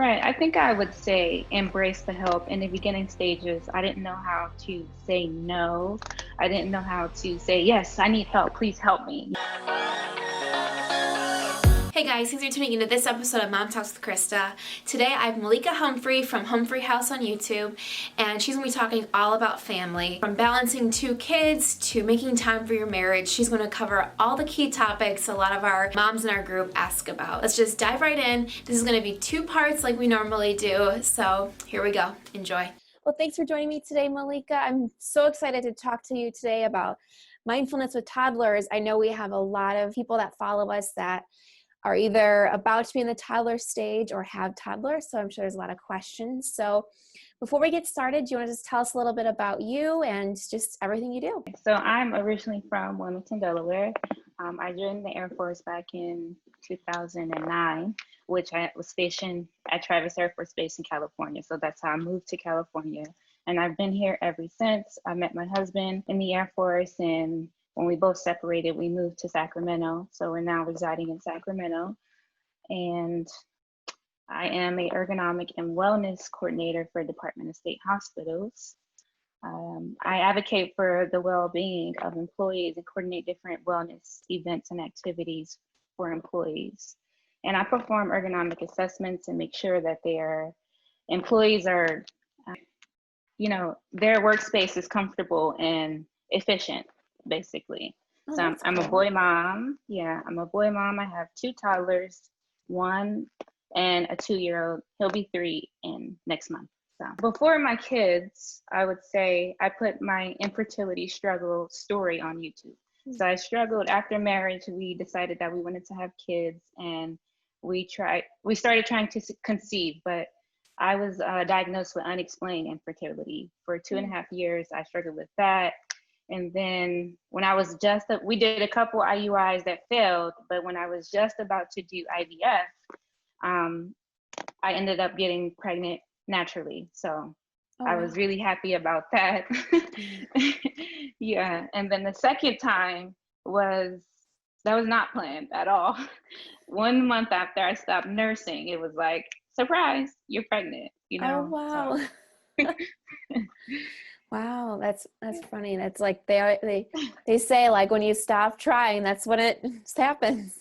Right. I think I would say embrace the help. In the beginning stages, I didn't know how to say no. I didn't know how to say, yes, I need help. Please help me. Hey guys, thanks for tuning into this episode of Mom Talks with Krista. Today I have Malika Humphrey from Humphrey House on YouTube, and she's going to be talking all about family. From balancing 2 kids to making time for your marriage, she's going to cover all the key topics a lot of our moms in our group ask about. Let's just dive right in. This is going to be 2 parts like we normally do, so here we go. Enjoy. Well, thanks for joining me today, Malika. I'm so excited to talk to you today about mindfulness with toddlers. I know we have a lot of people that follow us that are either about to be in the toddler stage or have toddlers, so I'm sure there's a lot of questions. So before we get started, do you want to just tell us a little bit about you and just everything you do? So I'm originally from Wilmington, Delaware. I joined the Air Force back in 2009, which I was stationed at Travis Air Force Base in California. So that's how I moved to California. And I've been here ever since. I met my husband in the Air Force, and when we both separated, we moved to Sacramento. So we're now residing in Sacramento. And I am a ergonomic and wellness coordinator for Department of State Hospitals. I advocate for the well-being of employees and coordinate different wellness events and activities for employees. And I perform ergonomic assessments and make sure that their employees are, their workspace is comfortable and efficient, basically. Oh, So I'm cool. a boy mom. Yeah, I'm a boy mom. I have 2 toddlers, 1 and a 2-year-old. He'll be 3 in next month. So before my kids, I would say I put my infertility struggle story on YouTube. So I struggled after marriage. We decided that we wanted to have kids, and we started trying to conceive, but I was diagnosed with unexplained infertility. For 2.5 years, I struggled with that. And then when I was we did a couple IUIs that failed, but when I was just about to do IVF, I ended up getting pregnant naturally. So I was really happy about that. Yeah. And then the second time was not planned at all. 1 month after I stopped nursing, it was like, surprise, you're pregnant, Oh, wow. So. Wow, that's funny. That's like they say, like, when you stop trying, that's when it happens.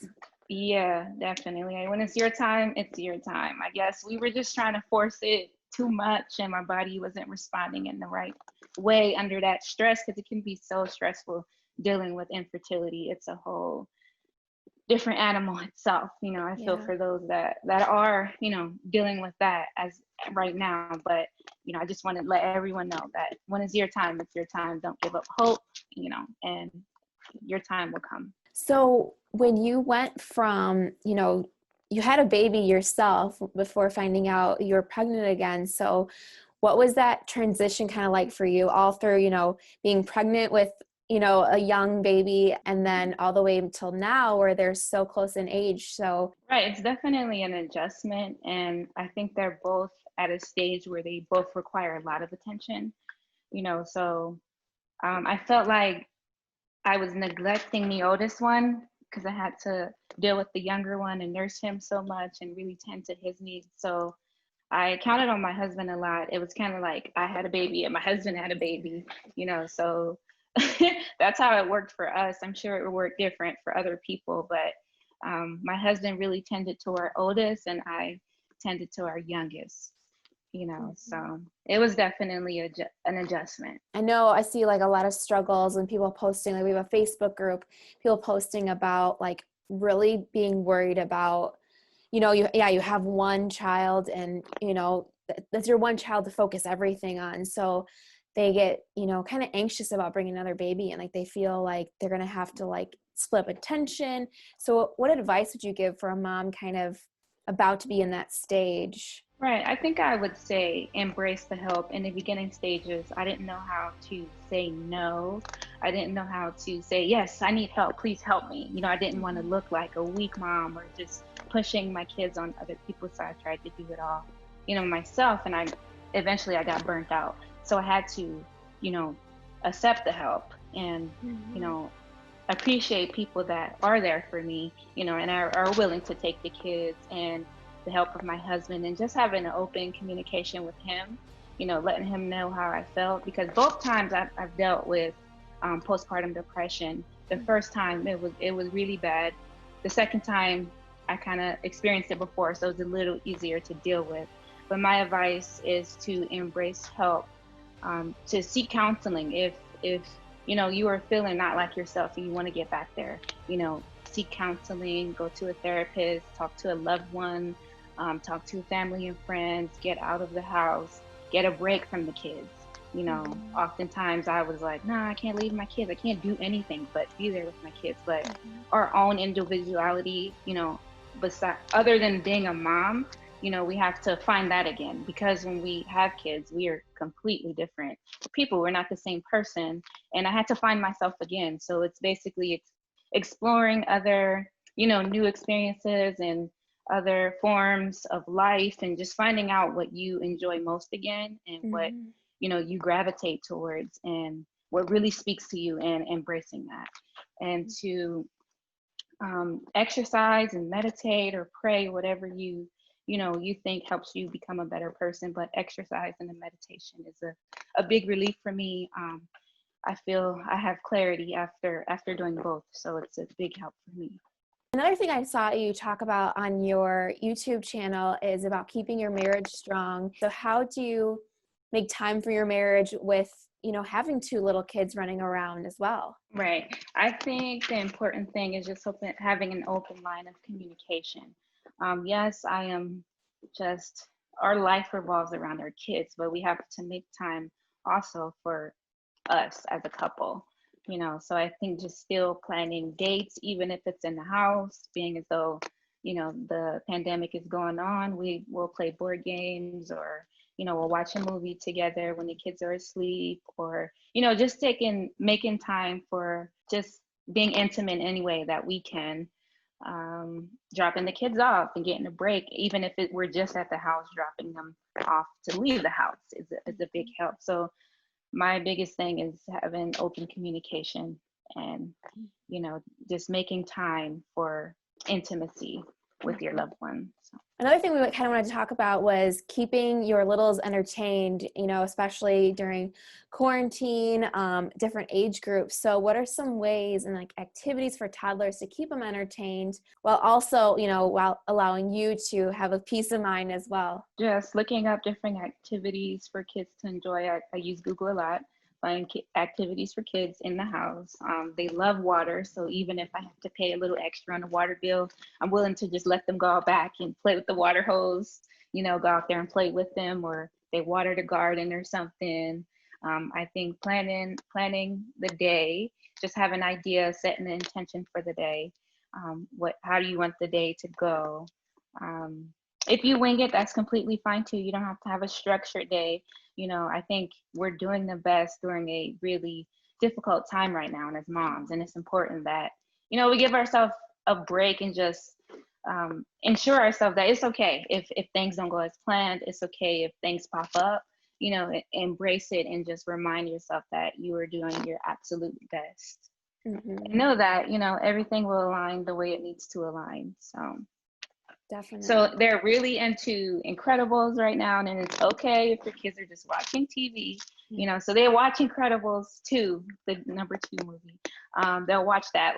Yeah, definitely. When it's your time, it's your time. I guess we were just trying to force it too much, and my body wasn't responding in the right way under that stress, because it can be so stressful dealing with infertility. It's a whole different animal itself. I feel for those that are, dealing with that as right now. But, I just want to let everyone know that when it's your time, it's your time. Don't give up hope, and your time will come. So when you went from, you had a baby yourself before finding out you were pregnant again. So what was that transition kind of like for you, all through, being pregnant with, a young baby, and then all the way until now where they're so close in age? So right, it's definitely an adjustment, and I think they're both at a stage where they both require a lot of attention. So I felt like I was neglecting the oldest one because I had to deal with the younger one and nurse him so much and really tend to his needs. So I counted on my husband a lot. It was kind of like I had a baby and my husband had a baby, so that's how it worked for us. I'm sure it would work different for other people, but my husband really tended to our oldest and I tended to our youngest. So it was definitely an adjustment. I know I see like a lot of struggles and people posting, like we have a Facebook group, people posting about like really being worried about, you have one child and, that's your one child to focus everything on. So they get, kind of anxious about bringing another baby, and like they feel like they're going to have to like split up attention. So what advice would you give for a mom kind of about to be in that stage? Right. I think I would say embrace the help. In the beginning stages, I didn't know how to say no. I didn't know how to say, yes, I need help. Please help me. I didn't want to look like a weak mom or just pushing my kids on other people. So I tried to do it all, myself. And I got burnt out. So I had to, accept the help and, appreciate people that are there for me, and are willing to take the kids and the help of my husband, and just having an open communication with him, letting him know how I felt, because both times I've dealt with postpartum depression. The first time it was really bad. The second time I kind of experienced it before, so it's a little easier to deal with. But my advice is to embrace help, to seek counseling if you are feeling not like yourself and you want to get back there. Seek counseling, go to a therapist, talk to a loved one, talk to family and friends, get out of the house, get a break from the kids. Oftentimes I was like, nah, I can't leave my kids. I can't do anything but be there with my kids. But our own individuality, other than being a mom, we have to find that again, because when we have kids, we are completely different people. We're not the same person. And I had to find myself again. So it's basically exploring other, new experiences and other forms of life, and just finding out what you enjoy most again, and what, you gravitate towards, and what really speaks to you, and embracing that. And to exercise and meditate or pray, whatever you think helps you become a better person. But exercise and the meditation is a big relief for me. I feel I have clarity after doing both, so it's a big help for me. Another thing I saw you talk about on your YouTube channel is about keeping your marriage strong. So how do you make time for your marriage with, having two little kids running around as well? Right. I think the important thing is just having an open line of communication. Yes, our life revolves around our kids, but we have to make time also for us as a couple. So I think just still planning dates, even if it's in the house, being as though, the pandemic is going on, we will play board games, or, we'll watch a movie together when the kids are asleep, or, just making time for just being intimate in any way that we can, dropping the kids off and getting a break, even if we're just at the house, dropping them off to leave the house is a big help. So my biggest thing is having open communication, and, just making time for intimacy with your loved one. So. Another thing we kind of wanted to talk about was keeping your littles entertained, especially during quarantine, different age groups. So what are some ways and activities for toddlers to keep them entertained, while also, while allowing you to have a peace of mind as well? Just looking up different activities for kids to enjoy. I use Google a lot. Find activities for kids in the house. They love water, so even if I have to pay a little extra on the water bill, I'm willing to just let them go out back and play with the water hose, go out there and play with them, or they water the garden or something. I think planning the day, just have an idea, setting the intention for the day. How do you want the day to go? If you wing it, that's completely fine too. You don't have to have a structured day. I think we're doing the best during a really difficult time right now, and as moms, and it's important that, we give ourselves a break and just ensure ourselves that it's okay if things don't go as planned. It's okay if things pop up, embrace it, and just remind yourself that you are doing your absolute best. And know that, everything will align the way it needs to align. So. Definitely. So they're really into Incredibles right now, and it's okay if your kids are just watching TV, so they watch Incredibles 2, the number 2 movie. They'll watch that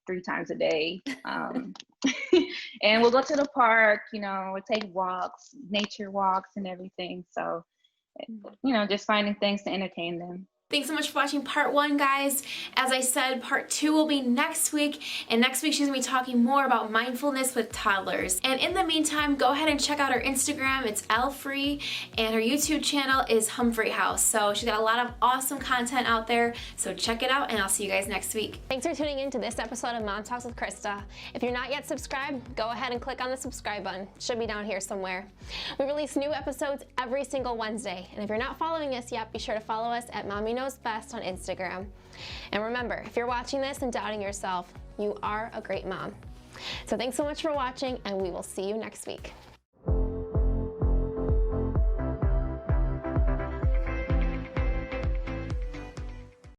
3 times a day. And we'll go to the park, we'll take walks, nature walks and everything. So, just finding things to entertain them. Thanks so much for watching part 1, guys. As I said, part 2 will be next week, and next week she's going to be talking more about mindfulness with toddlers. And in the meantime, go ahead and check out her Instagram. It's LFree, and her YouTube channel is Humphrey House. So she's got a lot of awesome content out there, so check it out, and I'll see you guys next week. Thanks for tuning in to this episode of Mom Talks with Krista. If you're not yet subscribed, go ahead and click on the subscribe button. It should be down here somewhere. We release new episodes every single Wednesday, and if you're not following us yet, be sure to follow us at Mommy Knows Best on Instagram. And remember, if you're watching this and doubting yourself, you are a great mom. So thanks so much for watching, and we will see you next week.